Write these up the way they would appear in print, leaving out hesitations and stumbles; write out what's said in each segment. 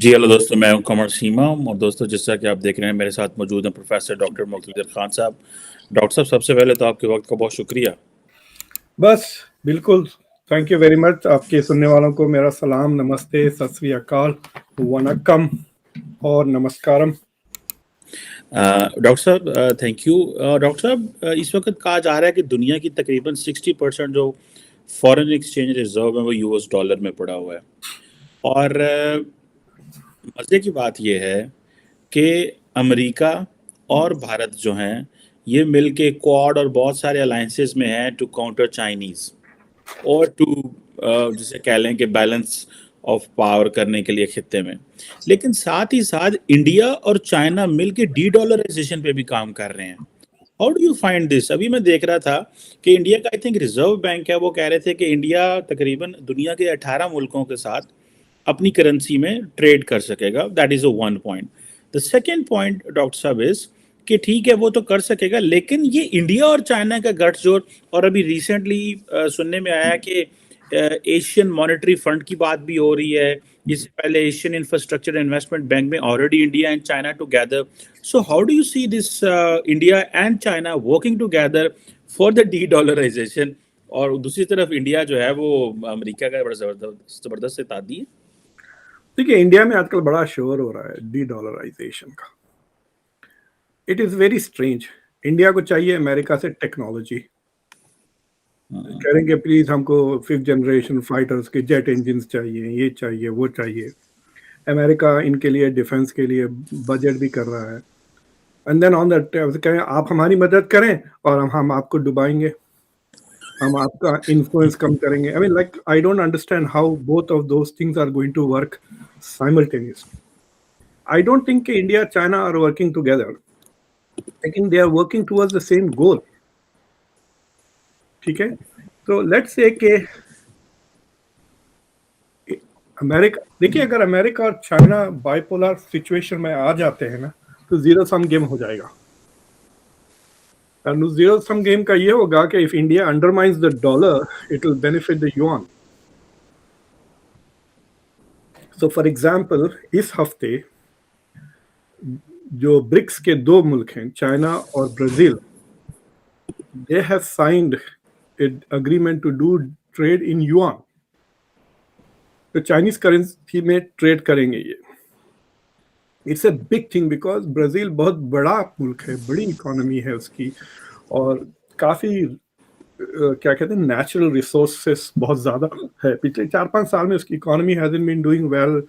जी hello दोस्तों, मैं हूं कमर सीमा। और दोस्तों, जैसा कि आप देख रहे हैं, मेरे साथ मौजूद हैं प्रोफेसर डॉक्टर मुक़्तदर खान साहब। डॉक्टर साहब, सबसे पहले तो आपके वक्त का बहुत शुक्रिया। बस बिल्कुल, थैंक यू वेरी मच। आपके सुनने वालों को मेरा सलाम, नमस्ते, सत श्री अकाल, वनक्कम और नमस्कारम। डॉक्टर साहब, थैंक यू। डॉक्टर साहब, इस वक्त कहा जा रहा है कि दुनिया की तकरीबन 60% जो फॉरेन एक्सचेंज रिजर्व है वो यूएस डॉलर में पड़ा हुआ है। और मज़े की बात यह है कि अमेरिका और भारत जो हैं, ये मिल के क्वाड और बहुत सारे अलाइंसेस में हैं टू काउंटर चाइनीज़ और टू जिसे कह लें कि बैलेंस ऑफ पावर करने के लिए खित्ते में। लेकिन साथ ही साथ इंडिया और चाइना मिल के डी डॉलराइजेशन पे भी काम कर रहे हैं। How do you find this? अभी मैं देख रहा था कि इंडिया का आई थिंक रिजर्व बैंक है, वो कह रहे थे कि इंडिया तकरीबन दुनिया के 18 मुल्कों के साथ अपनी करेंसी में ट्रेड कर सकेगा। That is a one point. The second point doctor साहब इज कि ठीक है, वो तो कर सकेगा, लेकिन ये इंडिया और चाइना का गठजोड़। और अभी रिसेंटली सुनने में आया कि एशियन मॉनेटरी फंड की बात भी हो रही है। इससे पहले एशियन इंफ्रास्ट्रक्चर इन्वेस्टमेंट बैंक में already India and China together. So how do you see this India and China working together for the de dollarization? और दूसरी तरफ इंडिया जो है वो अमेरिका का बड़ा जबरदस्त तादी है। देखिए, इंडिया में आजकल बड़ा शोर हो रहा है डी डॉलराइजेशन का। It is very strange. India को चाहिए अमेरिका से टेक्नोलॉजी, कहेंगे प्लीज हमको 5th जनरेशन फाइटर्स के जेट इंजन्स चाहिए, ये चाहिए, वो चाहिए। अमेरिका इनके लिए डिफेंस के लिए बजट भी कर रहा है। एंड देन ऑन दैट कहें आप हमारी मदद करें और हम आपको डुबाएंगे, हम आपका इन्फ्लुएंस कम करेंगे। I mean like I don't understand how both of those things are going to work simultaneously. I don't think कि India China are working together, लेकिन they are working towards the same goal. ठीक है, तो let's say कि America, देखिए अगर America और China bipolar situation में आ जाते हैं ना, तो जीरो सम गेम हो जाएगा। और जीरो सम गेम का ये होगा कि if India undermines the dollar, it will benefit the yuan. So for example, इस हफ्ते जो ब्रिक्स के 2 मुल्क हैं, चाइना और Brazil, they have signed an agreement to do trade in yuan. तो चाइनीज करेंसी में ट्रेड करेंगे ये। It's a big thing because Brazil बहुत बड़ा मुल्क है, बड़ी इकोनॉमी है उसकी, और काफ़ी क्या कहते हैं, नेचुरल रिसोर्सेस बहुत ज़्यादा है। पिछले 4-5 साल में उसकी economy hasn't been doing well.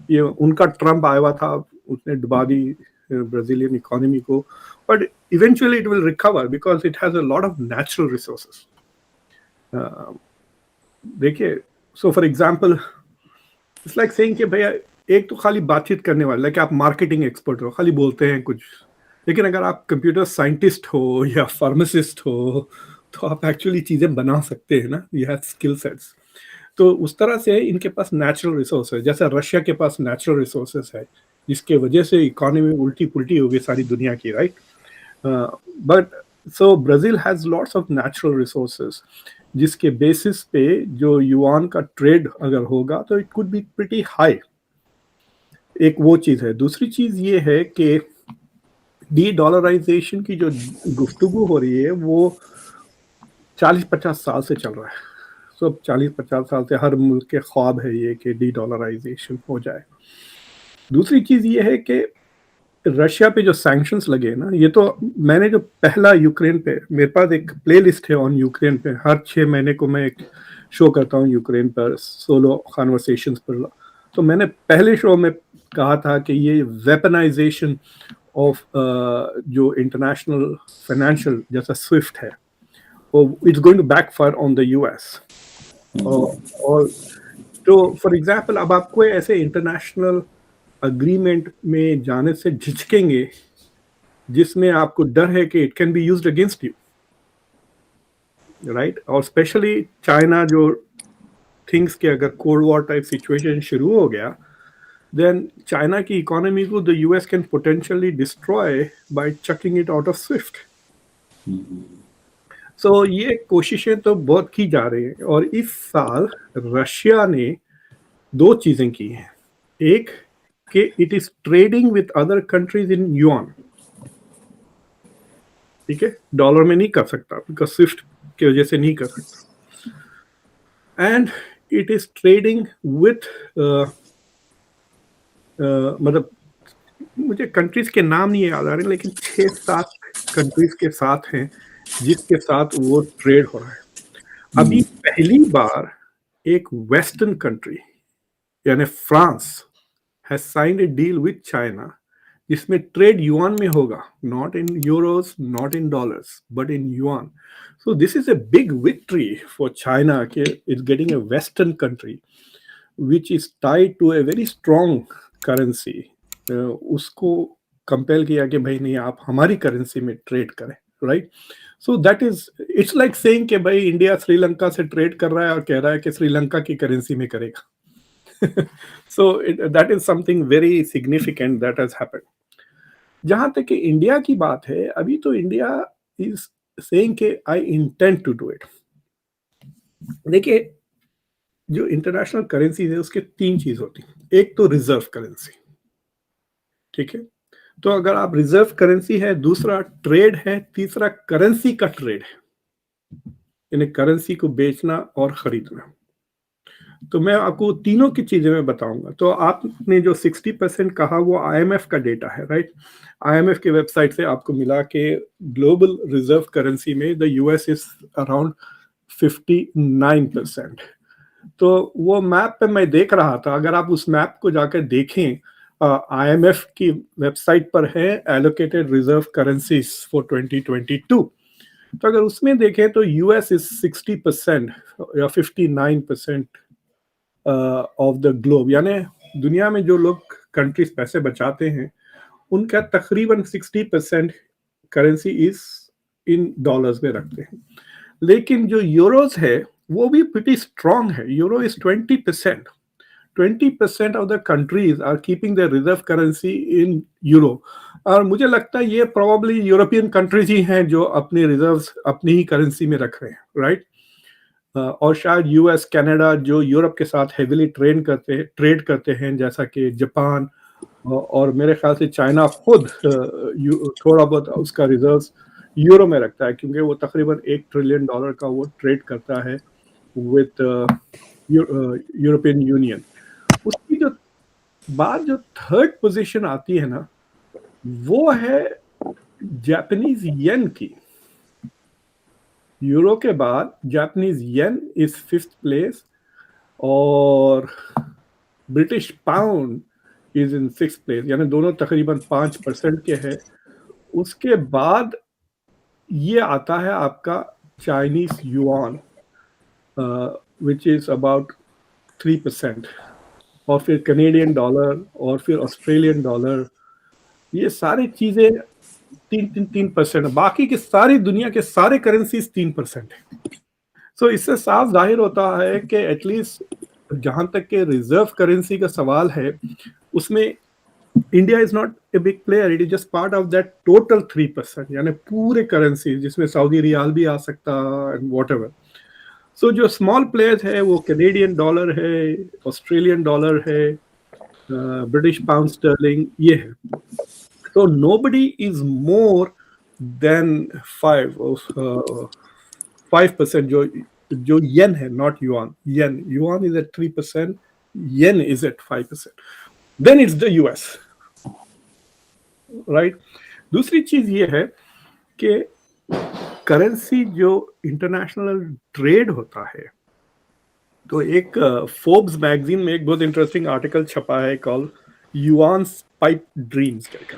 ये उनका ट्रम्प आया हुआ था, उसने डुबा दी ब्राज़ीलियन इकोनॉमी को, but eventually it will recover because it has a lot of natural resources. देखिए, so for example, it's like saying कि भैया एक तो खाली बातचीत करने वाले, लाइक आप मार्केटिंग एक्सपर्ट हो, खाली बोलते हैं कुछ, लेकिन अगर आप कंप्यूटर साइंटिस्ट हो या फार्मासिस्ट हो तो आप एक्चुअली चीज़ें बना सकते हैं ना, यू हैव स्किल सेट्स। तो उस तरह से इनके पास नेचुरल रिसोर्स है, जैसे रशिया के पास नेचुरल रिसोर्सेस है, जिसके वजह से इकोनॉमी उल्टी पुल्टी हो गई सारी दुनिया की, right? But so Brazil has lots of natural resources, जिसके बेसिस पे जो युआन का ट्रेड अगर होगा तो it could be pretty high. एक वो चीज़ है। दूसरी चीज़ ये है कि डी डॉलराइजेशन की जो गुफ्तगू हो रही है वो 40-50 साल से चल रहा है। सब 40-50 साल से हर मुल्क के ख्वाब है ये कि डी डॉलराइजेशन हो जाए। दूसरी चीज़ ये है कि रशिया पे जो सैंक्शंस लगे ना, ये तो मैंने जो पहला यूक्रेन पे, मेरे पास एक प्लेलिस्ट है ऑन यूक्रेन पे, हर 6 महीने को मैं एक शो करता हूँ यूक्रेन पर, सोलो कॉन्वर्सेशंस पर। तो मैंने पहले शो में कहा था कि ये वेपनाइजेशन ऑफ जो इंटरनेशनल फाइनेंशियल जैसा स्विफ्ट है, वो it's going to backfire on the US. और तो फॉर एग्जांपल, अब आपको ऐसे इंटरनेशनल अग्रीमेंट में जाने से झिझकेंगे जिसमें आपको डर है कि it can be used against you, right? और स्पेशली चाइना जो थिंग्स के अगर कोल्ड वॉर टाइप सिचुएशन शुरू हो गया, देन चाइना की इकोनॉमी को the US can potentially destroy by chucking it out of SWIFT. So ये कोशिशें तो बहुत की जा रही हैं। और इस साल रशिया ने 2 चीज़ें की हैं। एक, कि it is trading with other countries in yuan, ठीक है, डॉलर में नहीं कर सकता बिकॉज स्विफ्ट की वजह से नहीं कर सकता, and it is trading with मतलब मुझे कंट्रीज के नाम नहीं याद आ रहे, लेकिन 6-7 कंट्रीज के साथ हैं जिसके साथ वो ट्रेड हो रहा है। अभी पहली बार एक वेस्टर्न कंट्री यानी France has signed A deal with China जिसमें ट्रेड युआन में होगा, not in Euros, not in dollars, but in yuan. So this is a big victory for China. It's getting a Western country which is tied to a very strong currency. उसको compel किया कि भाई नहीं आप हमारी currency में trade करें, right? So that is it's like saying कि भाई इंडिया श्रीलंका से ट्रेड कर रहा है और कह रहा है कि श्रीलंका की करेंसी में करेगा. सो that is something very significant that has happened. जहां तक कि इंडिया की बात है, अभी तो इंडिया इज सेइंग कि I intend to do it. देखिए, जो इंटरनेशनल करेंसी है उसके 3 चीज होती हैं. एक तो रिजर्व करेंसी, ठीक है, तो अगर आप रिजर्व करेंसी है, दूसरा ट्रेड है, तीसरा करेंसी का ट्रेड है, यानी करेंसी को बेचना और खरीदना. तो मैं आपको तीनों की चीजें मैं बताऊंगा. तो आपने जो 60% कहा वो आईएमएफ का डेटा है, राइट? आईएमएफ की वेबसाइट से आपको मिला कि ग्लोबल रिजर्व करेंसी में द यूएस इज अराउंड 59%. तो वो मैप पे मैं देख रहा था, अगर आप उस मैप को जाकर देखें, आईएमएफ की वेबसाइट पर है एलोकेटेड रिजर्व करेंसीज फॉर 2022. तो अगर उसमें देखें तो यूएस इज 60% या 59% ऑफ द ग्लोब, यानी दुनिया में जो लोग कंट्रीज पैसे बचाते हैं उनका तकरीबन 60% करेंसी इज इन डॉलर्स में रखते हैं. लेकिन जो यूरोस है वो भी प्रीटी स्ट्रांग है. Euro is 20%. 20% of the countries are keeping the reserve currency in euro. और मुझे लगता है ये प्रोबेबली यूरोपियन कंट्रीज ही हैं जो अपनी रिजर्व्स अपनी ही करेंसी में रख रहे हैं, राइट? और शायद यूएस, कनाडा जो यूरोप के साथ हेविली ट्रेड करते हैं, जैसा कि जापान और मेरे ख्याल से चाइना खुद थोड़ा बहुत उसका रिजर्व्स यूरो में रखता है, क्योंकि वो तकरीबन $1 ट्रिलियन का वो ट्रेड करता है विथ यूरोपियन यूनियन. उसकी जो बात जो थर्ड पोजीशन आती है ना, वो है जापानीज येन की. यूरो के बाद Japanese yen is 5th place और British pound is in 6th place, यानी दोनों तकरीबन 5% के हैं. उसके बाद ये आता है आपका Chinese yuan which is about 3%, और फिर कनेडियन डॉलर और फिर ऑस्ट्रेलियन डॉलर. ये सारी चीजें 3%. बाकी की सारी दुनिया के सारे करेंसीज 3% है. सो इससे साफ जाहिर होता है कि एटलीस्ट जहां तक के रिजर्व करेंसी का सवाल है उसमें India is not a big player. It is just part of that total 3%, यानी पूरे करेंसी जिसमें सऊदी रियाल भी आ सकता एंड व्हाटएवर. सो जो स्मॉल प्लेयर्स है वो कैनेडियन डॉलर है, ऑस्ट्रेलियन डॉलर है, ब्रिटिश पाउंड स्टर्लिंग, ये है. So nobody is more than 5% जो येन है, not yuan. Yuan is at 3%, yen is at 5%. Then it's the US, right? दूसरी चीज ये है कि करेंसी जो इंटरनेशनल ट्रेड होता है, तो एक फोर्ब्स मैगजीन में एक बहुत इंटरेस्टिंग आर्टिकल छपा है कॉल युआन्स पाइप ड्रीम्स कहकर,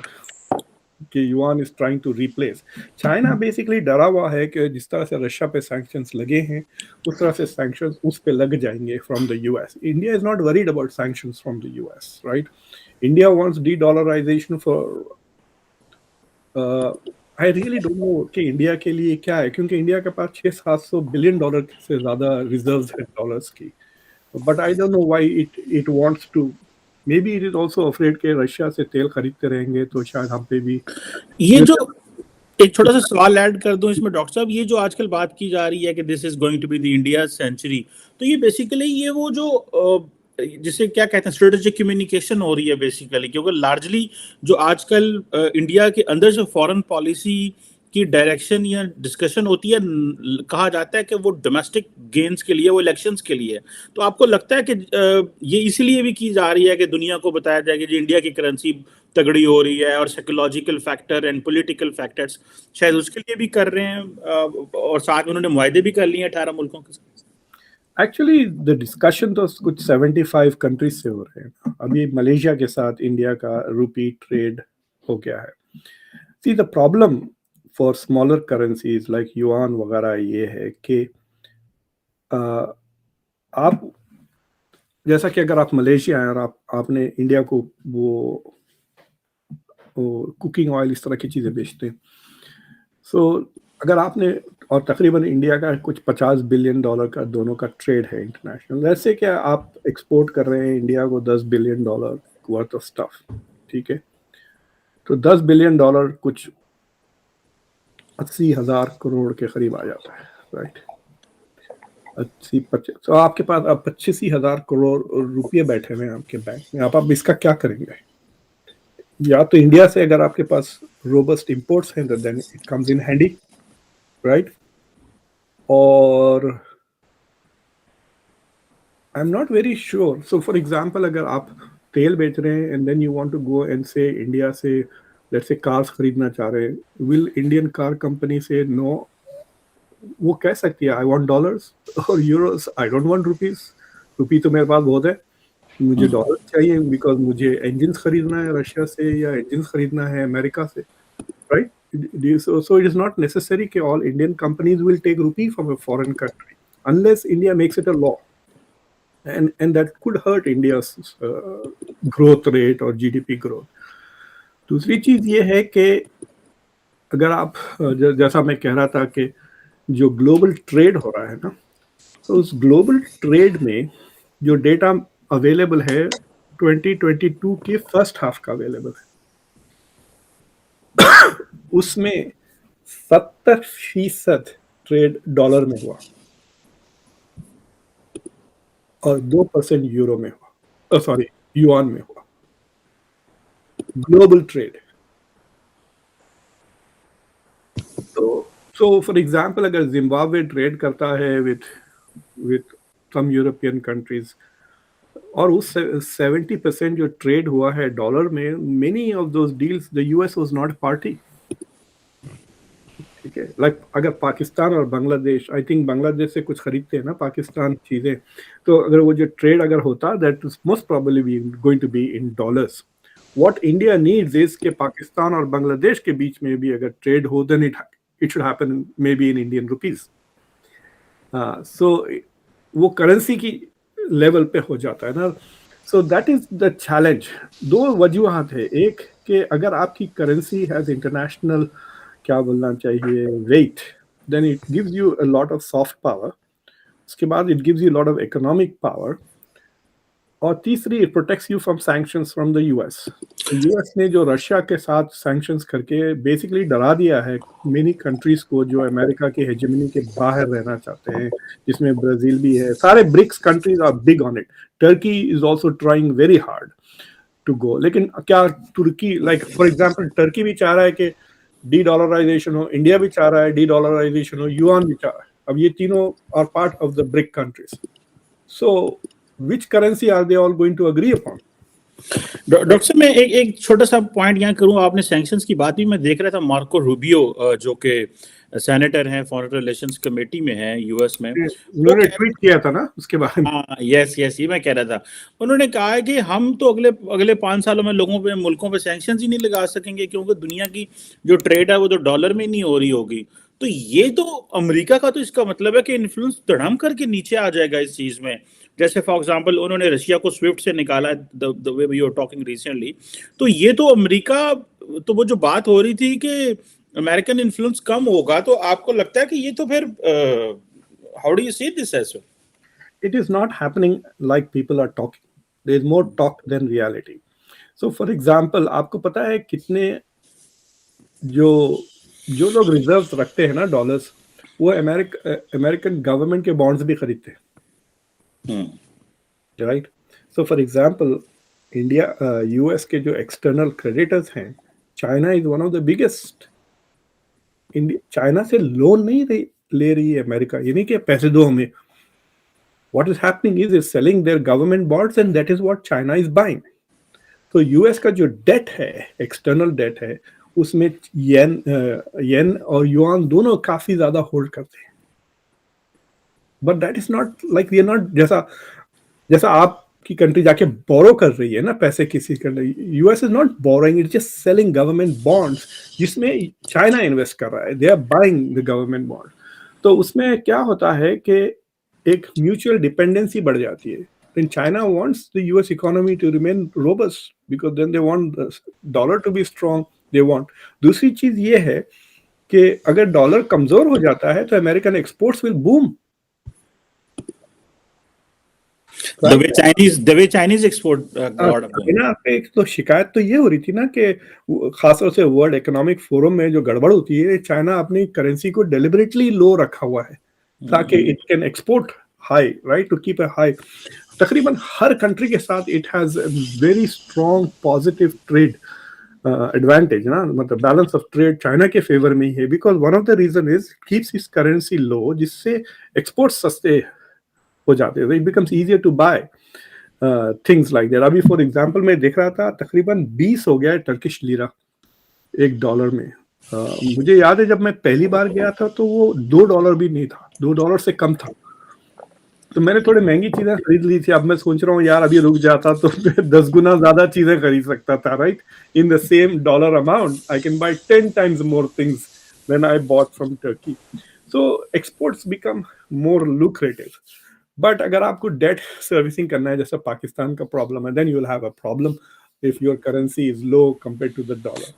कि yuan is trying to replace China. Basically डरा हुआ है कि जिस तरह से रशिया पे सैंक्शंस लगे हैं उस तरह से सैंक्शंस उस पे लग जाएंगे from the US. India is not worried about sanctions from the US, right? India wants de-dollarization for I really don't know कि इंडिया के लिए क्या है, क्योंकि इंडिया के पास $600-700 बिलियन से ज्यादा रिजर्व्स है डॉलर्स की. But I don't know why it wants to. Maybe it is also afraid कि रशिया से तेल खरीदते रहेंगे तो शायद हम पे भी. ये जो एक छोटा सा सवाल ऐड कर दूं इसमें डॉक्टर साहब, ये जो आजकल बात की जा रही है कि this is going to be the India century, तो ये बेसिकली ये वो जो जिसे क्या कहते हैं स्ट्रेटेजिक कम्युनिकेशन हो रही है बेसिकली, क्योंकि लार्जली जो आजकल इंडिया के अंदर जो फॉरेन पॉलिसी की डायरेक्शन या डिस्कशन होती है, कहा जाता है कि वो डोमेस्टिक गेन्स के लिए, वो इलेक्शंस के लिए। तो आपको लगता है कि ये इसलिए भी की जा रही है कि दुनिया को बताया जाए कि इंडिया की करेंसी तगड़ी हो रही है, और psychological factor and political factors शायद उसके लिए भी कर रहे हैं, और साथ में उन्होंने मुआहदे भी कर लिए हैं 18 मुल्कों के साथ। एक्चुअली द डिस्कशन तो कुछ 75 कंट्रीज से हो रहे हैं। अभी मलेशिया के साथ इंडिया का रुपी ट्रेड हो गया है। See the problem for smaller currencies like yuan वगैरह ये है कि आप जैसा कि अगर आप मलेशिया हैं और आपने इंडिया को वो कुकिंग ऑयल इस तरह की चीज़ें बेचते हैं, सो अगर आपने, और तकरीबन इंडिया का कुछ $50 बिलियन का दोनों का ट्रेड है इंटरनेशनल, जैसे कि आप एक्सपोर्ट कर रहे हैं इंडिया को $10 बिलियन वर्थ ऑफ स्टफ, ठीक है, तो $10 बिलियन कुछ 80,000 करोड़ के करीब आ जाता है, राइट। 80-25, तो आपके पास अब 85,000 करोड़ रुपये बैठे हुए हैं आपके बैंक में। आप इसका क्या करेंगे? या तो इंडिया से अगर आपके पास रोबस्ट इंपोर्ट्स हैं, then it comes in handy, right. और I am not very sure. So for example, अगर आप तेल बेच रहे हैं and then you want to go and say India से लेट्स से कार्स खरीदना चाह रहे हैं, will Indian car company say no? वो कह सकती है आई वांट डॉलर्स और euros, I don't want rupees. Rupee तो मेरे पास बहुत है, मुझे डॉलर चाहिए बिकॉज मुझे इंजन खरीदना है रशिया से या इंजन खरीदना है अमेरिका से, right. So it is not necessary that all Indian companies will take rupee from a foreign country unless India makes it a law, and that could hurt India's growth rate or GDP growth. दूसरी चीज ये है कि अगर आप जैसा मैं कह रहा था कि जो ग्लोबल ट्रेड हो रहा है ना, तो उस ग्लोबल ट्रेड में जो डेटा अवेलेबल है 2022 के फर्स्ट हाफ का अवेलेबल है, उसमें 70% ट्रेड डॉलर में हुआ और 2% यूरो में हुआ, सॉरी युआन में हुआ, ग्लोबल ट्रेड। तो फॉर एग्जांपल, अगर जिम्बाब्वे ट्रेड करता है विथ सम यूरोपियन कंट्रीज और उस 70% जो ट्रेड हुआ है डॉलर में, many of those deals the US was not party, ठीक है। लाइक अगर पाकिस्तान और बांग्लादेश, आई थिंक बांग्लादेश से कुछ खरीदते हैं ना पाकिस्तान चीजें, तो अगर वो जो ट्रेड अगर होता, that is most probably going to be in dollars. What India needs is कि पाकिस्तान और बांग्लादेश के बीच में भी अगर ट्रेड हो, then it should happen maybe in Indian rupees. So वो करेंसी की लेवल पे हो जाता है ना। So that is the challenge. दो वजूहात है, एक कि अगर आपकी करेंसी हैज इंटरनेशनल, क्या बोलना चाहिए, wait, then it gives you a lot of soft power. उसके बाद it gives you lot of economic power. और तीसरी, it protects you from sanctions from the US. US ने जो रशिया के साथ सैंक्शंस करके बेसिकली डरा दिया है मेनी कंट्रीज को जो अमेरिका के हेजेमनी के बाहर रहना चाहते हैं, जिसमें ब्राजील भी है। सारे BRICS countries are big on it. Turkey is also trying very hard to go. लेकिन क्या तुर्की, लाइक फॉर एग्जाम्पल, टर्की भी चाह रहा है कि de-dollarization हो, इंडिया भी चाह रहा है de-dollarization हो, युआन भी चाह रहा है। अब ये तीनों are part of the BRIC countries. So which currency are they all going to agree upon? Doctor साहब, मैं एक छोटा सा पॉइंट यहाँ करूँ। आपने सैंक्शंस की बात भी, मैं देख रहा था मार्को रूबियो जो कि सेनेटर हैं, फॉरेन रिलेशंस कमेटी में हैं यूएस में, उन्होंने ट्वीट किया था ना उसके बारे में। हाँ, यस ये मैं कह रहा था। उन्होंने कहा है कि हम तो अगले 5 सालों में लोगों पे, मुल्कों पे सैंक्शंस ही नहीं लगा सकेंगे, क्योंकि दुनिया की जो ट्रेड है वो तो डॉलर में नहीं हो रही होगी। तो ये तो अमेरिका का, तो इसका मतलब है कि इन्फ्लुएंस धड़ाम करके नीचे आ जाएगा इस चीज में। जैसे फॉर एग्जांपल उन्होंने रशिया को स्विफ्ट से निकाला, the way you are talking recently. तो ये तो अमेरिका, तो वो जो बात हो रही थी कि अमेरिकन इन्फ्लुएंस कम होगा, तो आपको लगता है कि ये तो फिर how do you see this as? It is not happening like people are talking. There is more talk than reality. So for example, आपको पता है कितने जो लोग रिजर्व्स रखते हैं ना डॉलर्स, वो अमेरिकन गवर्नमेंट के बॉन्ड्स भी खरीदते हैं, right. So for example India US के जो एक्सटर्नल क्रेडिटर्स हैं, China is one of the biggest. India China से लोन नहीं ले रही है अमेरिका, ये नहीं कि पैसे दो हमें। What is happening is selling their government bonds and that is what China is buying. तो यूएस का जो डेट है, एक्सटर्नल डेट है, उसमें येन और युआन दोनों काफी ज्यादा होल्ड करते हैं। But that is not like we are not, जैसा जैसा आपकी कंट्री जाके बोरो कर रही है ना पैसे किसी country, US is not borrowing, it just selling government bonds जिसमें चाइना इन्वेस्ट कर रहा है, they are buying the government bond. तो उसमें क्या होता है कि एक म्यूचुअल डिपेंडेंसी बढ़ जाती है। then China wants the US economy to remain robust because then they want the dollar to be strong, they want। दूसरी चीज ये है कि अगर डॉलर कमजोर हो जाता है तो American exports will boom. The way Chinese export a lot of them. China पे एक तो शिकायत तो ये हो रही थी ना कि खासतौर से वर्ल्ड इकोनॉमिक फोरम में जो गड़बड़ होती है, चाइना अपनी करेंसी को डेलिबरेटली लो रखा हुआ है ताकि it can export high, right, to keep a high. तकरीबन हर कंट्री के साथ it has very strong positive trade advantage ना, मतलब बैलेंस ऑफ ट्रेड चाइना के फेवर में ही है, because one of the reason is keeps इस करेंसी लो, जिससे एक्सपोर्ट सस्ते हो जाते हैं, it becomes easier to buy things like that. अभी फॉर एग्जांपल मैं देख रहा था तकरीबन 20 हो गया है टर्किश लीरा एक डॉलर में। मुझे याद है जब मैं पहली बार गया था तो वो $2 भी नहीं था, $2 से कम था। तो मैंने थोड़ी महंगी चीजें खरीद ली थी। अब मैं सोच रहा हूँ यार अभी रुक जाता तो मैं 10 गुना ज्यादा चीजें खरीद सकता था, right. In the same dollar amount I can buy 10 times more things than I bought from Turkey. So exports become more lucrative. But अगर आपको डेट सर्विसिंग करना है जैसा पाकिस्तान का प्रॉब्लम है, then you will have a problem if your currency is low compare to the dollar.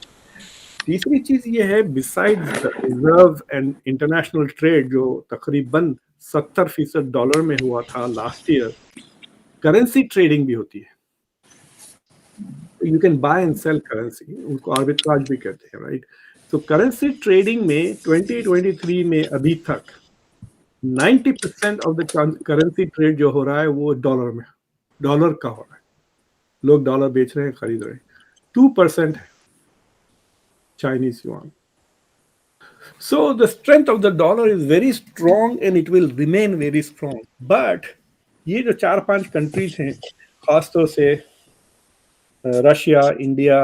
तीसरी चीज ये है, besides the reserve and international trade जो तकरीबन 70% डॉलर में हुआ था लास्ट ईयर, करेंसी ट्रेडिंग भी होती है। You can buy and sell currency, उनको आर्बिट्राज भी कहते हैं, राइट। तो करेंसी ट्रेडिंग में 2023 में अभी तक 90% ऑफ द करेंसी ट्रेड जो हो रहा है वो डॉलर में, डॉलर का हो रहा है। लोग डॉलर बेच रहे हैं, खरीद रहे हैं। 2% Chinese yuan. So the strength of the dollar is very strong and it will remain very strong. But ये जो 4-5 कंट्रीज हैं, खासतौर से रशिया, इंडिया,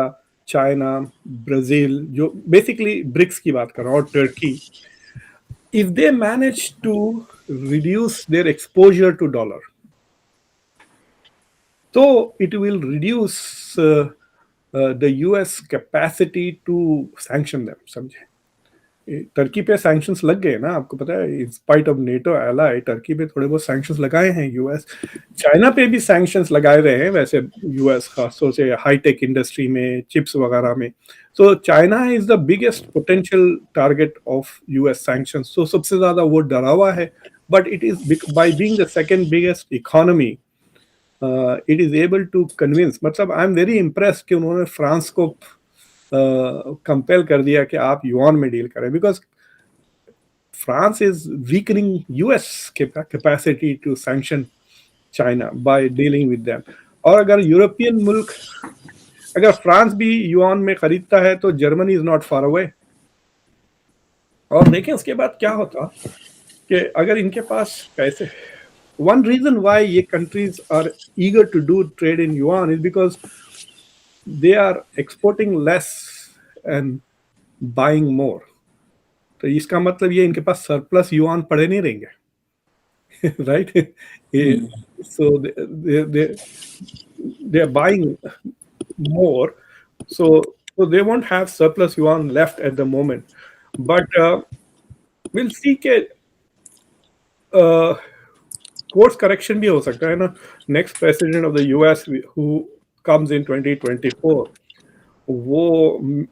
चाइना, ब्राजील, जो बेसिकली ब्रिक्स की बात कर रहा हूँ, और Turkey, if they manage to reduce their exposure to dollar, so it will reduce the US capacity to sanction them, समझे। टर्की पे सैंक्शंस लग गए ना, आपको पता है, in spite of NATO ally Turkey पे थोड़े बहुत सैंक्शंस लगाए हैं यूएस। चाइना पे भी सैंक्शंस लगाए रहे हैं वैसे यूएस, खासतौर से हाईटेक इंडस्ट्री में, चिप्स वगैरह में। So China is the biggest potential target of US sanctions. तो सबसे ज्यादा वो डरा हुआ है, but it is by being the second biggest economy it is able to convince. मतलब आई एम वेरी इम्प्रेस्ड कि उन्होंने फ्रांस को कंपेल कर दिया कि आप युआन में डील करें, because France is weakening US capacity to sanction China by dealing with them. और अगर यूरोपियन मुल्क, अगर फ्रांस भी युआन में खरीदता है तो Germany is not far away. और देखें उसके बाद क्या होता कि अगर इनके पास पैसे, वन रीजन व्हाई ये countries are eager to do trade in yuan is because they are exporting less and buying more। तो इसका मतलब ये इनके पास सरप्लस युआन पड़े नहीं रहेंगे, right. So they are buying more, so they won't have surplus yuan left at the moment, but we'll see के course correction भी हो सकता है ना। Next president of the US who comes in 2024, वो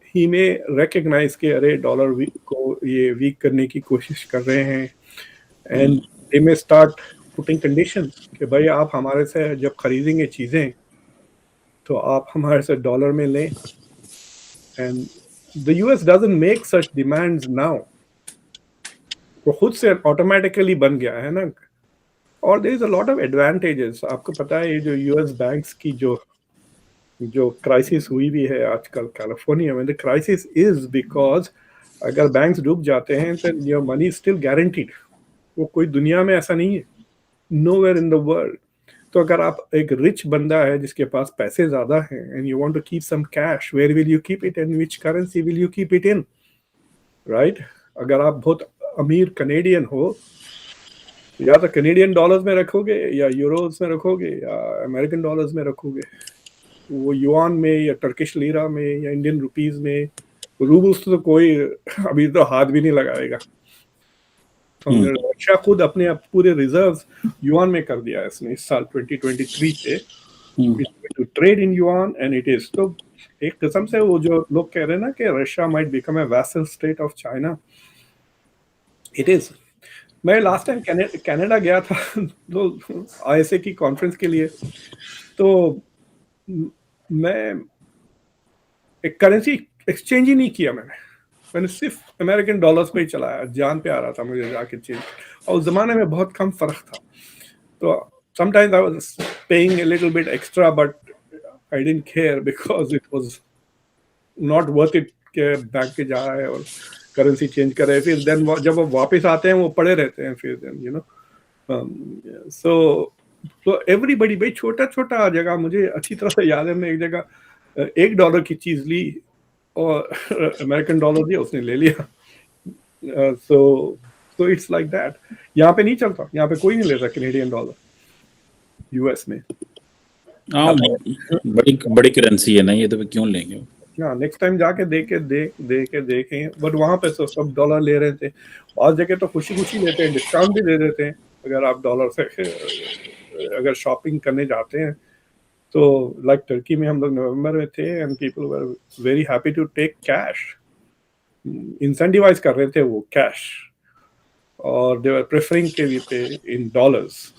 ही में रिकग्नाइज के अरे डॉलर को ये वीक करने की कोशिश कर रहे हैं, एंड दे में स्टार्ट पुटिंग कंडीशंस कि भाई आप हमारे से जब खरीदेंगे चीजें तो आप हमारे से डॉलर में लें। And the US doesn't make such demands now, वो खुद से ऑटोमेटिकली बन गया है ना। और there is a lot of advantages. आपको पता है ये जो यूएस बैंक्स की जो क्राइसिस हुई भी है आजकल कैलिफोर्निया में, द क्राइसिस इज बिकॉज अगर बैंक्स डूब जाते हैं तो योर मनी स्टिल गारंटीड। वो कोई दुनिया में ऐसा नहीं है, नोवेयर इन द वर्ल्ड। तो अगर आप एक रिच बंदा है जिसके पास पैसे ज्यादा हैं and you want to keep some cash, where will you keep it and which currency will you keep it in, right? अगर आप बहुत अमीर कनेडियन हो, या तो कनेडियन डॉलर्स में रखोगे या यूरोज में रखोगे या अमेरिकन डॉलर्स में रखोगे, वो युआन में या टर्किश लीरा में या इंडियन रुपीज में। रूबल्स तो कोई अभी तो हाथ भी नहीं लगाएगा। रशिया खुद अपने पूरे रिजर्व्स युआन में कर दिया है इसने इस साल 2023 से, to trade in yuan and it is. तो एक किस्म से वो जो लोग कह रहे हैं ना कि Russia might become a vessel state of China, it is. मैं लास्ट टाइम कनाडा गया था तो आईएसए की कॉन्फ्रेंस के लिए, तो मैं एक करेंसी एक्सचेंज ही नहीं किया। मैंने सिर्फ अमेरिकन डॉलर्स पे ही चलाया, जान पे आ रहा था मुझे जाके चेंज, और उस जमाने में बहुत कम फर्क था। तो sometimes I was paying a little bit extra but I didn't care because it was not worth it के बैंक पे जा रहा है और करेंसी चेंज कर रहे हैं। फिर देन जब वो वापस आते हैं वो पड़े रहते हैं फिर then you know. So everybody, भाई छोटा छोटा जगह मुझे अच्छी तरह से याद है। मैं एक जगह $1 की चीज ली और अमेरिकन डॉलर दिया, उसने ले लिया। So it's like that. यहाँ पे नहीं चलता, यहाँ पे कोई नहीं लेता कनेडियन डॉलर यूएस में। हाँ, बड़ी बड़ी करेंसी है ना ये, तो क्यों लेंगे। हाँ, नेक्स्ट टाइम जाके देखें। बट वहां पे तो सब डॉलर ले रहे थे। बहुत जगह तो खुशी खुशी लेते हैं, डिस्काउंट भी दे देते हैं अगर आप डॉलर से अगर शॉपिंग करने जाते हैं। तो लाइक टर्की में हम लोग नवंबर में थे and people were very happy to take cash, incentivize कर रहे थे वो कैश, और दे वर प्रेफरिंग के वी पे इन डॉलर्स।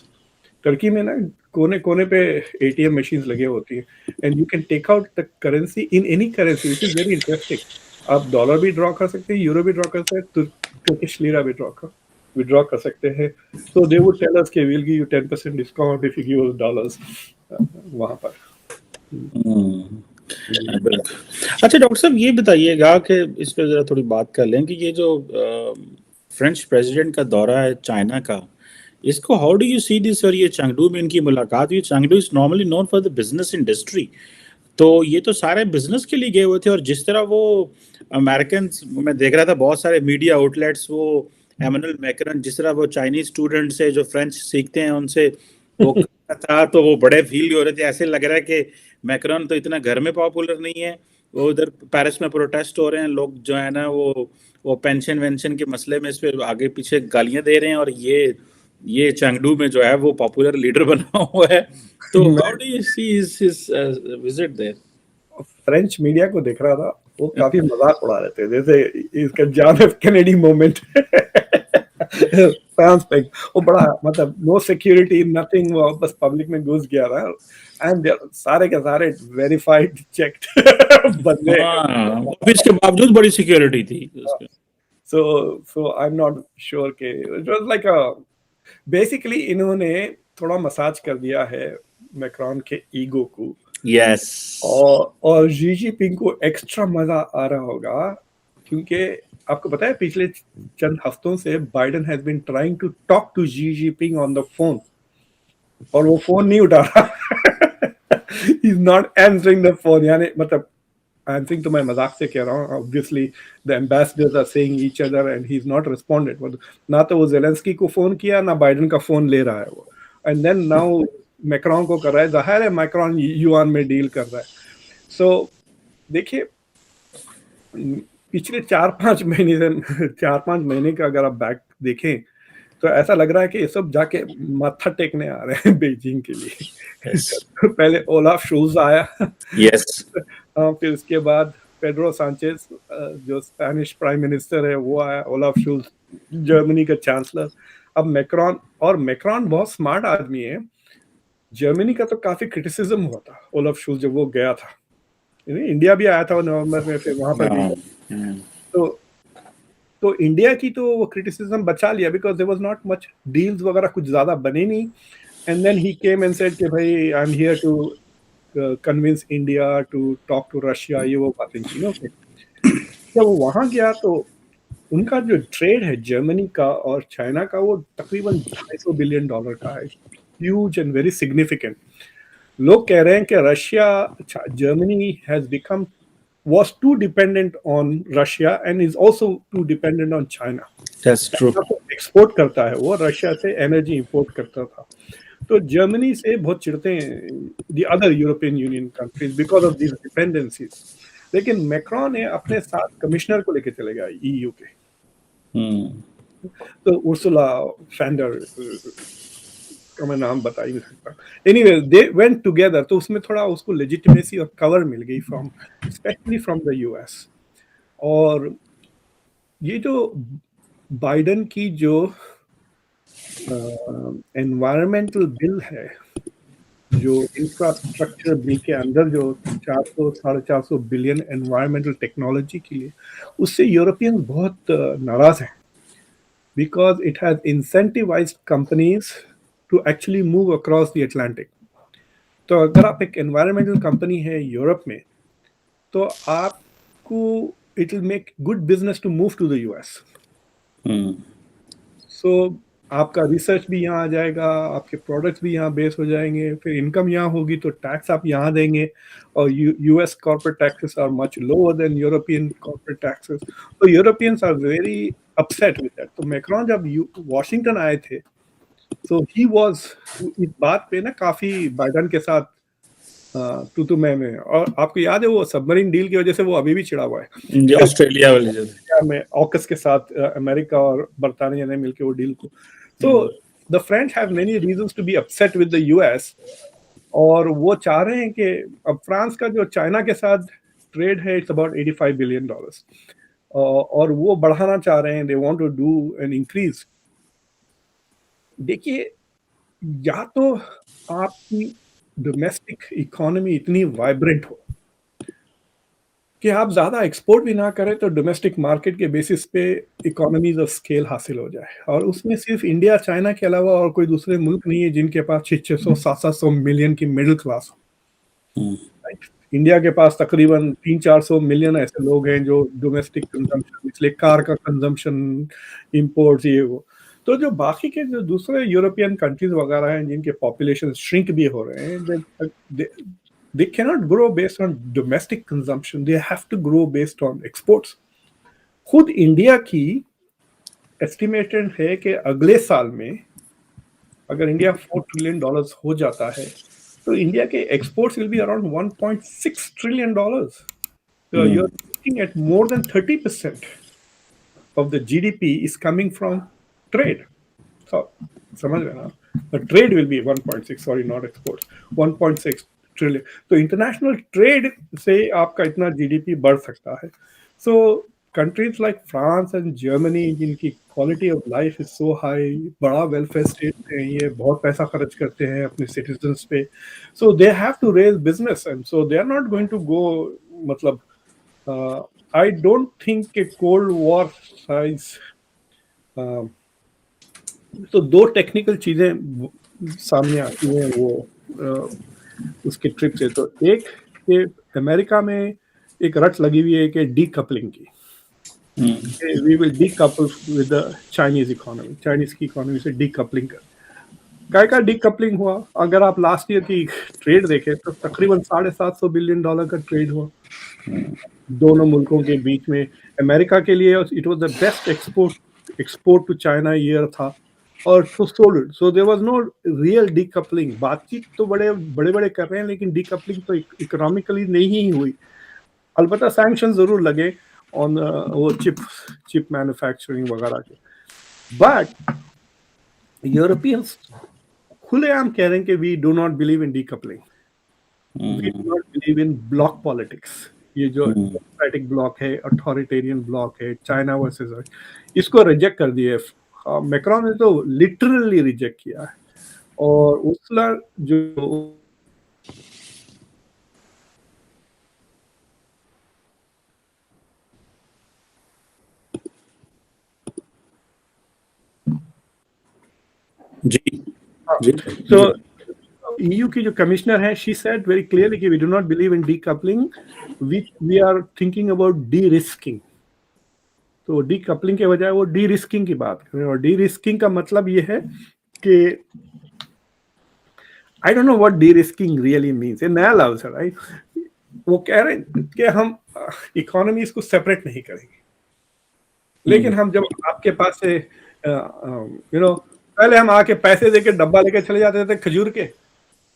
टर्की में ना कोने कोने पे एटीएम मशीन्स लगे होती हैं and you can take out the currency in any currency, which is very interesting. आप डॉलर भी ड्रॉ कर सकते हैं, यूरो भी ड्रॉ कर सकते हैं, टर्किश लीरा भी विड्रॉ कर सकते हैं। सो दे वुड टेल अस कि we will give you 10% discount if you give dollars वहां पर। अच्छा डॉक्टर साहब, ये बताइएगा कि इस पर जरा थोड़ी बात कर लें कि ये जो फ्रेंच प्रेसिडेंट का दौरा है चाइना का, इसको how do you see this. और ये चंगडू में इनकी मुलाकात हुई। Chengdu is normally known for the business industry, तो ये तो सारे बिजनेस के लिए गए हुए थे। और जिस तरह वो अमेरिकन, मैं देख रहा था बहुत सारे मीडिया आउटलेट्स, वो एमैनुअल मैक्रॉन जिस तरह वो चाइनीज स्टूडेंट से जो फ्रेंच सीखते हैं उनसे वो था, तो वो बड़े फील हो रहे थे। ऐसे लग रहा है कि मैक्रॉन तो इतना घर में पॉपुलर नहीं है। वो उधर पेरिस में प्रोटेस्ट हो रहे हैं, लोग जो है ना वो पेंशन वेंशन के मसले में इस पे आगे पीछे गालियां दे रहे हैं, और ये चंगडू में जो है वो पॉपुलर लीडर बना हुआ है। तो how do you see his visit there. French media को देख रहा था, वो काफी मजाक उड़ा रहे थे, जैसे इसका John F Kennedy moment. France पे वो बड़ा मतलब नो सिक्योरिटी नथिंग, वो बस पब्लिक में घुस गया था एंड सारे के सारे वेरीफाइड चेक्ड बंदे। इसके बावजूद बड़ी सिक्योरिटी थी। सो आई एम नॉट श्योर के it was like a basically इन्होंने थोड़ा मसाज कर दिया है मैक्रॉन के ईगो को। यस। और जी जिनपिंग को एक्स्ट्रा मजा आ रहा होगा क्योंकि आपको पता है पिछले चंद हफ्तों से Biden has been trying to talk to Xi Jinping on the phone, और वो फोन नहीं उठा रहा। He is not answering the phone, यानी मतलब आंसरिंग तो मैं मजाक से कह रहा हूँ। Obviously the ambassadors are saying each other and he is not responded. ना तो वो जेलेंस्की को फोन किया, ना बाइडेन का फोन ले रहा है वो। एंड देन नाउ मैक्रॉन को कर रहा है, जाहिर है मैक्रॉन युआन में डील कर रहा है। सो देखिए पिछले 4-5 महीने से 4-5 महीने का अगर आप बैक देखें तो ऐसा लग रहा है कि ये सब जाके माथा टेकने आ रहे हैं बीजिंग के लिए। पहले ओलाफ शोल्ज आया, यस, फिर उसके बाद पेड्रो सांचेज जो स्पेनिश प्राइम मिनिस्टर है वो आया, ओलाफ शोल्ज जर्मनी का चांसलर, अब मैक्रॉन। और मैक्रॉन बहुत स्मार्ट आदमी है। जर्मनी का तो काफी क्रिटिसिज्म हुआ था ओलाफ शोल्ज जब वो गया था, इंडिया भी आया था नवंबर में, फिर वहां पर भी। तो तो इंडिया की तो वो क्रिटिसिज्म बचा लिया because there was not much deals वगैरह कुछ ज़्यादा बने नहीं and then he came and said कि भाई I am here to convince India to talk to Russia, ये वो बातें की ना उसने। जब वो वहाँ गया तो उनका जो ट्रेड है जर्मनी का और चाइना का वो तकरीबन $250 बिलियन का है, ह्यूज एंड वेरी सिग्निफिकेंट। लोग कह रहे हैं कि Russia, Germany has become was too dependent on Russia and is also too dependent on China. That's true. China तो एक्सपोर्ट करता है, वो रशिया से एनर्जी इंपोर्ट करता था। तो जर्मनी से बहुत चिढ़ते हैं the other European union countries because of this dependencies. लेकिन मैक्रोन ने अपने साथ कमिश्नर को लेके चले गया ईयू के, तो उर्सुला फैंडर का मैं नाम बता ही नहीं सकता। एनीवे दे वेंट टुगेदर, तो उसमें थोड़ा उसको लेजिटिमेसी और कवर मिल गई from specially from the US. और ये जो बाइडेन की जो एनवायरमेंटल बिल है, जो इंफ्रास्ट्रक्चर बिल के अंदर जो 400 450 बिलियन एनवायरमेंटल टेक्नोलॉजी के लिए, उससे यूरोपियंस बहुत नाराज हैं because it has incentivized companies to actually move across the Atlantic. तो अगर आप एक एनवायरमेंटल कंपनी है यूरोप में, तो आपको it will make good business to move to the US. So आपका रिसर्च भी यहाँ आ जाएगा, आपके प्रोडक्ट्स भी यहाँ बेस हो जाएंगे, फिर इनकम यहाँ होगी तो टैक्स आप यहाँ देंगे। और US corporate taxes are much lower than European corporate taxes. तो Europeans are very upset with that. तो मैक्रोन जब वॉशिंगटन आए थे तो ही वाज इस बात पे ना काफी बाइडेन के साथ तू मैं। और आपको याद है वो सबमरीन डील की वजह से वो अभी भी चिढ़ा हुआ है ऑस्ट्रेलिया वाली जो में ऑकस के साथ अमेरिका और बर्तानिया ने मिलकर वो डील को। तो the French have many reasons to be upset with the US. और वो चाह रहे हैं कि अब फ्रांस का जो चाइना के साथ ट्रेड है इट्स अबाउट $85 बिलियन, और वो बढ़ाना चाह रहे हैं, they want to do an increase. देखिए, या तो आपकी डोमेस्टिक इकोनॉमी इतनी वाइब्रेंट हो कि आप ज़्यादा एक्सपोर्ट भी ना करें तो डोमेस्टिक मार्केट के बेसिस पे इकोनॉमीज ऑफ स्केल हासिल हो जाए, और उसमें सिर्फ इंडिया चाइना के अलावा और कोई दूसरे मुल्क नहीं है जिनके पास 600 700 मिलियन की मिडिल क्लास हो। इंडिया के पास तकरीबन 300-400 मिलियन ऐसे लोग हैं जो डोमेस्टिक कंजम्पशन, इसलिए कार का कंजम्पशन, इंपोर्ट्स, ये वो। तो जो बाकी के जो दूसरे यूरोपियन कंट्रीज वगैरह हैं जिनके पॉपुलेशन श्रिंक भी हो रहे हैं, they cannot grow based on domestic consumption, they have to grow based on exports. खुद इंडिया की एस्टिमेटेड है कि अगले साल में अगर इंडिया $4 ट्रिलियन हो जाता है तो इंडिया के exports will be around $1.6 trillion. So you're looking at more than 30% of the GDP is coming from trade. So समझ रहे ना, trade will be 1.6, sorry not export, 1.6 trillion. तो इंटरनेशनल ट्रेड से आपका इतना जीडीपी बढ़ सकता है। So countries like France and Germany जिनकी quality of life is so high, बड़ा वेलफेयर स्टेट है, ये बहुत पैसा खर्च करते हैं अपने सिटीजन्स पे, so they have to raise business and so they are not going to go, मतलब आई डोंट थिंक कि कोल्ड वॉर साइज। तो दो टेक्निकल चीजें सामने आती हैं वो उसके ट्रिप से। तो एक कि अमेरिका में एक रट लगी हुई है कि डीकपलिंग की, we will decouple with the Chinese economy, Chinese की इकोनॉमी से डीकपलिंग कर। काय का डीकपलिंग हुआ? अगर आप लास्ट ईयर की ट्रेड देखें तो तकरीबन $750 बिलियन का ट्रेड हुआ दोनों मुल्कों के बीच में। अमेरिका के लिए it was the best export to China year था, और तो sold, so there was no real decoupling. बातचीत तो बड़े बड़े कर रहे हैं लेकिन डीकपलिंग तो इकोनॉमिकली नहीं ही हुई। अलबत्ता सैंक्शन जरूर लगे ऑन वो चिप मैन्युफैक्चरिंग वगैरह के। बट यूरोपियंस खुलेआम कह रहे हैं कि we do not believe in decoupling, we do not believe in bloc politics. ये जो डेमोक्रेटिक ब्लॉक है, अथॉरिटेरियन ब्लॉक है, चाइना वर्सेस, इसको रिजेक्ट कर दिए। मैक्रोन ने तो लिटरली रिजेक्ट किया है। और उसला जो जी हाँ, जी so जी EU की जो कमिश्नर है, she said very clearly कि we do not believe in decoupling, we are thinking about de-risking. तो डीकपलिंग के बजाय वो डी रिस्किंग की बात कर रहे हैं, और डी रिस्किंग का मतलब ये है कि आई don't know what de risking really means, ये नया लफ्ज है, राइट? वो कह रहे हैं कि हम इकोनॉमीज को सेपरेट नहीं करेंगे, लेकिन हम जब आपके पास से पहले हम आके पैसे देके डब्बा लेके चले जाते थे खजूर के,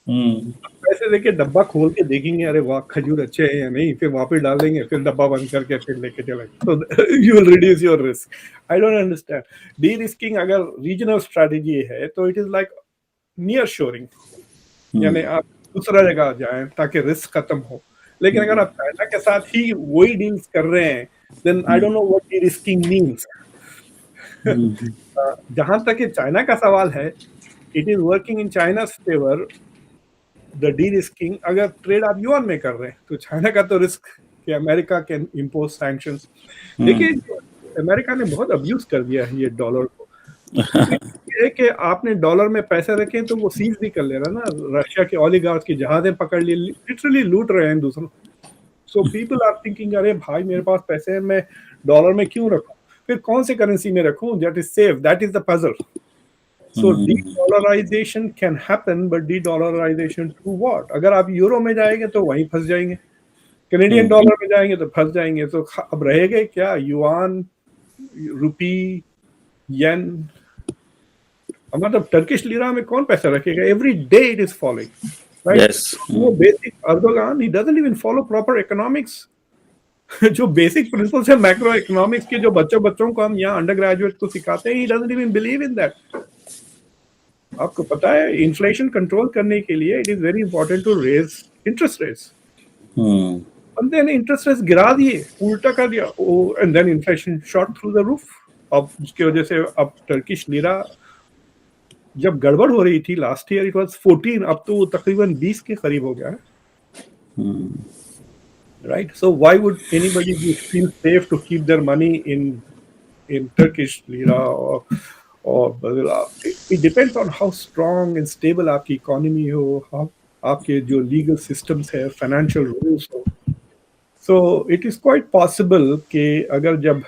पैसे देके डब्बा खोल के देखेंगे, अरे वाह खजूर अच्छे हैं या नहीं, फिर वापस डाल देंगे, फिर डब्बा बंद करके फिर लेके चलेंगे, तो you will reduce your risk. I don't understand D risking. अगर रीजनल स्ट्रेटेजी है तो it is like near shoring, यानी आप दूसरा जगह जाएं ताकि रिस्क खत्म हो। लेकिन अगर आप चाइना के साथ ही वही डील्स कर रहे हैं, then I don't know what de risking means. जहां तक ये चाइना का सवाल है, it is working in China favour the de risking. अगर ट्रेड आप युआन में कर रहे हैं तो चाइना का तो रिस्क कि अमेरिका कैन इम्पोज सैंक्शंस। देखिए, अमेरिका ने बहुत अब्यूज कर दिया है ये डॉलर को। ये कि आपने डॉलर में पैसे रखे तो वो सीज भी कर ले रहा ना, रशिया के ओलिगार्स की जहाजें पकड़ ली, लिटरली लूट रहे हैं दूसरों। सो पीपल आर थिंकिंग, अरे भाई मेरे पास पैसे हैं, मैं डॉलर में क्यों रखूं, फिर कौन सी करेंसी में रखूं that is safe, that is the puzzle. So de-dollarization can happen, but de-dollarization to what? अगर आप यूरो में जाएंगे तो वहीं फंस जाएंगे, कैनेडियन डॉलर में जाएंगे तो फंस जाएंगे, तो अब रहेगा क्या? युआन, रुपी, येन, मतलब टर्किश लीरा में कौन पैसा रखेगा? Every day it is following, right? Yes. वो basic Erdogan, he doesn't even follow proper economics. जो बेसिक प्रिंसिपल्स है मैक्रो इकोनॉमिक्स के, जो बच्चों को हम यहाँ अंडर ग्रेजुएट को सिखाते हैं, he doesn't even believe in that. आपको पता है इन्फ्लेशन कंट्रोल करने के लिए it is very important to raise interest rates, बंदे ने इंटरेस्ट रेट्स गिरा दिए, उल्टा कर दिया, and then inflation shot through the roof. अब उसकी वजह से अब टर्किश लीरा जब गड़बड़ हो रही थी लास्ट ईयर इट वाज 14, अब तो वो तकरीबन 20 के करीब हो गया है, right? So why would anybody feel safe to keep their money in Turkish lira और it depends on how strong and stable आपकी इकोनॉमी हो, how आपके जो लीगल सिस्टम्स है, फाइनेंशियल रूल्स हो। So it is quite possible कि अगर जब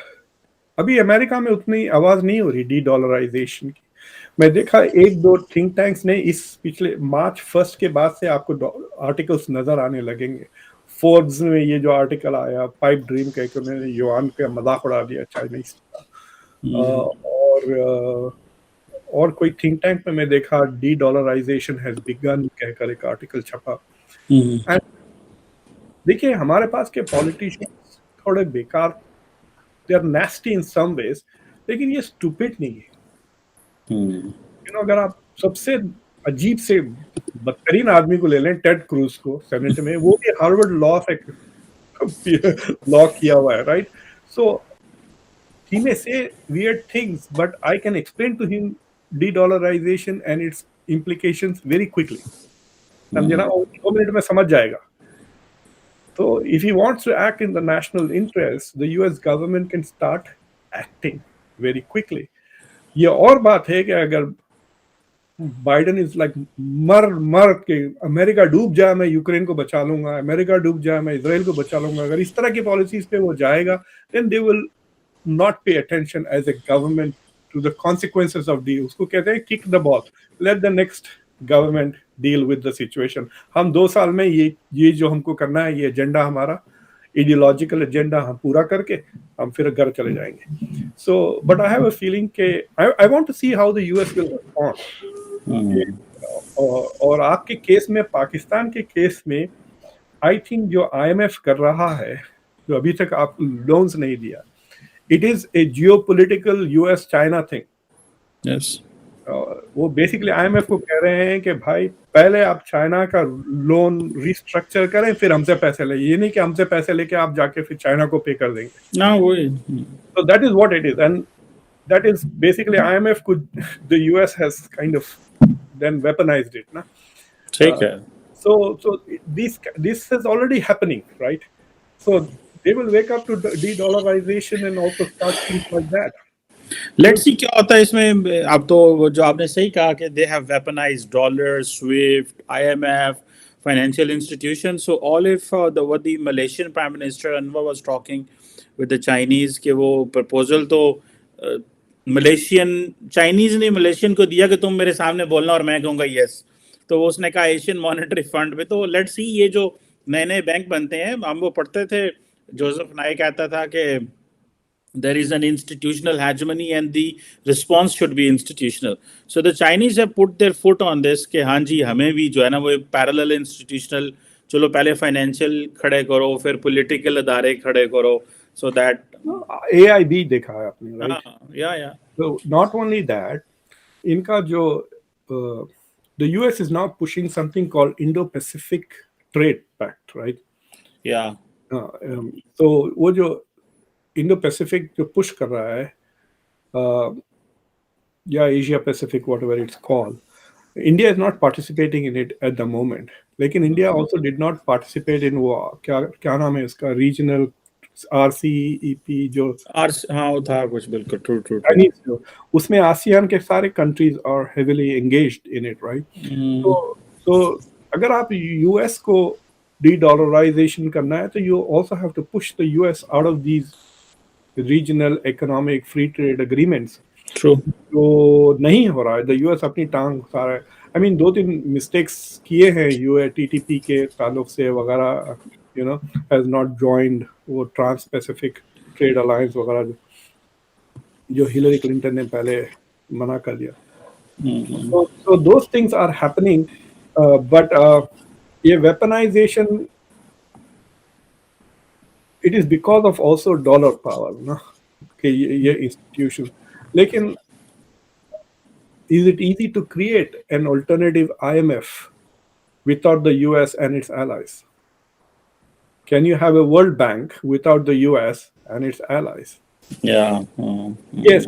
अभी अमेरिका में उतनी आवाज नहीं हो रही डी डॉलराइजेशन की, मैं देखा एक दो थिंक टैंक्स ने इस पिछले मार्च 1 के बाद से आपको आर्टिकल्स नजर आने लगेंगे। फोर्ब्स में ये जो आर्टिकल आया पाइप ड्रीम का, उन्होंने युआन का मजाक उड़ा दिया चाइनीज का, और कोई थिंक टैंक में मैं देखा डी डॉलराइजेशन हैज बिगन कहकर एक आर्टिकल छपा। एंड देखिए, हमारे पास के पॉलिटिशियंस थोड़े बेकार, they are नेस्टी in some ways, लेकिन ये स्टूपिड नहीं है। अगर आप सबसे अजीब से बदतरीन आदमी को ले लें, टेड क्रूज को, सेनेट में, वो भी हार्वर्ड लॉ से लॉ किया हुआ है, right? So he may say weird things, but I can explain to him de-dollarization and its implications very quickly. समझे ना? 2 मिनट में समझ जाएगा। तो if he wants to act in the national interest, the US government can start acting very quickly. ये और बात है कि अगर बाइडेन इज लाइक मर के अमेरिका डूब जाए मैं यूक्रेन को बचा लूंगा, अमेरिका डूब जाए मैं इसराइल को बचा लूंगा, अगर इस तरह की पॉलिसीज पे वो जाएगा, then they will not pay attention as a government to the consequences of deal. उसको कहते हैं kick the ball, let the next government deal with the situation. हम 2 साल में ये जो हमको करना है, ये एजेंडा हमारा ideological एजेंडा हम पूरा करके हम फिर घर चले जाएंगे। So but I have a feeling कि I want to see how the US will respond. और आपके केस में, पाकिस्तान के केस में, आई थिंक जो IMF कर रहा है, जो अभी तक आप लोन्स नहीं दिया, it is a geopolitical US-China thing. Yes. वो बेसिकली IMF को कह रहे हैं कि भाई पहले आप चाइना का लोन रिस्ट्रक्चर करें, फिर हमसे पैसे ले। ये नहीं कि हमसे पैसे लेके आप जाके फिर चाइना को पे कर देंगे। ना वही। So that is what it is, and that is basically IMF could, the US has kind of then weaponized it, ना? ठीक है। So this is already happening, right? So they will wake up to de-dollarization and also start things like that. Let's see क्या होता है इसमें। अब तो वो जो आपने सही कहा कि they have weaponised dollar, Swift, IMF, financial institutions. So all if what the Malaysian Prime Minister Anwar was talking with the Chinese कि वो proposal तो मलेशियन चाइनीज ने मलेशियन को दिया कि तुम मेरे सामने बोलना और मैं कहूँगा यस। तो वो उसने कहा एशियन मॉनेटरी फंड में। तो लेट्स सी ये जो नए नए बैंक बनते हैं, हम वो पढ़ते थे, जोसेफ नाई कहता था कि there is an institutional hegemony and the response should be institutional. So the Chinese have put their foot on this कि हाँ जी हमें भी जो है ना वो पैरेलल इंस्टीट्यूशनल, चलो पहले फाइनेंशियल खड़े करो फिर पॉलिटिकल अदारे खड़े करो, so that AIB देखा है आपने, राइट? या So not only that, इनका जो the US is now pushing something called Indo-Pacific Trade Pact, right? या तो वो जो इंडो पैसिफिक जो पुश कर रहा है, या Asia Pacific whatever it's called, India is not participating in it at the moment, लेकिन India also did not participate in वो क्या नाम है इसका, रीजनल RCEP जो हाँ वो था कुछ, बिल्कुल ट्रू ट्रू Chinese, उसमें आसियान के सारे countries are heavily engaged in it, right? तो अगर आप यूएस को de-dollarization करना है तो you also have to push the US out of these regional economic free trade agreements. True तो नहीं हो रहा है, the US अपनी टांग उठा रहा है. I mean 2-3 मिस्टेक्स किए हैं TTP के ताल्लुक से वगैरह, you know, has not joined वो ट्रांस पैसिफिक ट्रेड अलायंस वगैरह जो हिलरी क्लिंटन ने पहले मना कर दिया. So those things are happening, but ये weaponization, it is because of also dollar power ना कि ये institution. लेकिन is it easy to create an alternative IMF without the US and its allies? Can you have a World Bank without the US and its allies? या Yes.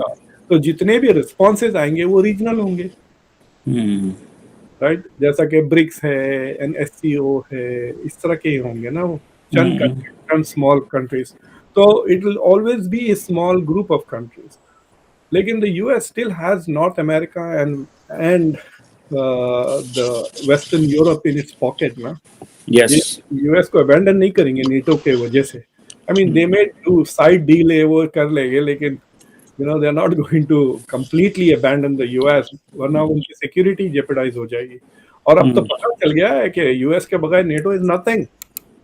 तो जितने भी responses आएंगे वो regional होंगे, राइट? जैसा कि ब्रिक्स है, NSCO है, इस तरह के ही होंगे ना वो, चंद स्मॉल कंट्रीज. तो it will always be a small group of countries. लेकिन the US still has North America and the western Europe in its pocket ना. यस यूएस को अबैंडन नहीं करेंगे नेटो के वजह से. I mean they may do side deal है वो कर लेंगे, लेकिन you know they are not going to completely abandon the US, वरना उनकी सिक्योरिटी जेपरडाइज हो जाएगी. और अब तो पता चल गया है कि यूएस के बगैर NATO is nothing.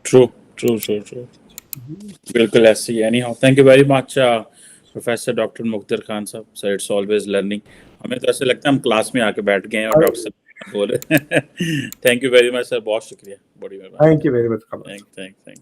True true true true बिल्कुल ऐसे ही. Anyhow thank you very much professor doctor Mukhtar Khan साहब. Sir it's always learning. हमें तो ऐसे लगता है हम क्लास में आके बैठ गए हैं और डॉक्टर साहब बोल रहे. Thank you very much sir, बहुत शुक्रिया, बड़ी मेहरबानी. Thank you very much. Thank